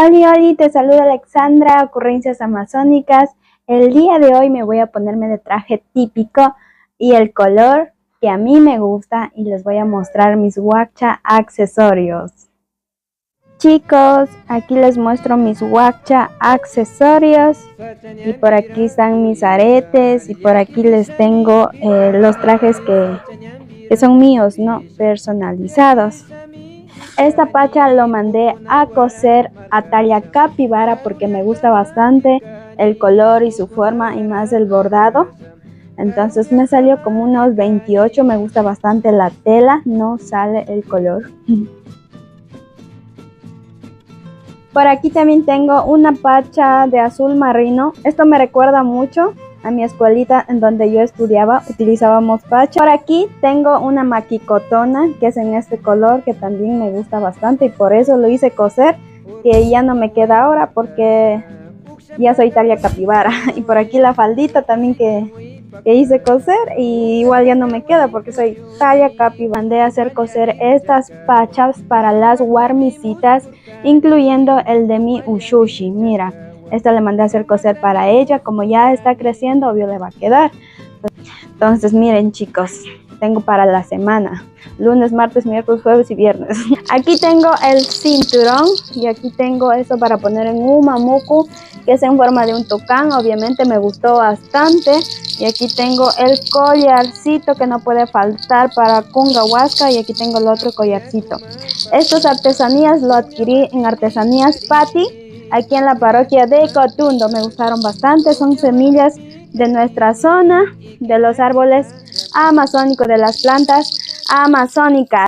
Oli, te saluda Alexandra, Ocurrencias Amazónicas. El día de hoy me voy a ponerme de traje típico y el color que a mí me gusta y les voy a mostrar mis huacha accesorios. Chicos, aquí les muestro mis huacha accesorios y por aquí están mis aretes y por aquí les tengo los trajes que son míos, ¿no? Personalizados. Esta pacha lo mandé a coser a talla capibara porque me gusta bastante el color y su forma y más el bordado. Entonces me salió como unos 28, me gusta bastante la tela, no sale el color. Por aquí también tengo una pacha de azul marino. Esto me recuerda mucho a mi escuelita en donde yo estudiaba, utilizábamos pacha. Por aquí tengo una maquicotona que es en este color que también me gusta bastante y por eso lo hice coser, que ya no me queda ahora porque ya soy talla capibara. Y por aquí la faldita también que hice coser y igual ya no me queda porque soy talla capibara. Mandé a hacer coser estas pachas para las guarmisitas, incluyendo el de mi ushushi. Mira, esta le mandé a hacer coser para ella, como ya está creciendo, obvio le va a quedar. Entonces miren chicos, tengo para la semana, lunes, martes, miércoles, jueves y viernes. Aquí tengo el cinturón y aquí tengo eso para poner en un mamuku, que es en forma de un tucán, obviamente me gustó bastante. Y aquí tengo el collarcito que no puede faltar para kunga huasca y aquí tengo el otro collarcito. Estas artesanías lo adquirí en Artesanías Patti, aquí en la parroquia de Cotundo. Me gustaron bastante, son semillas de nuestra zona, de los árboles amazónicos, de las plantas amazónicas.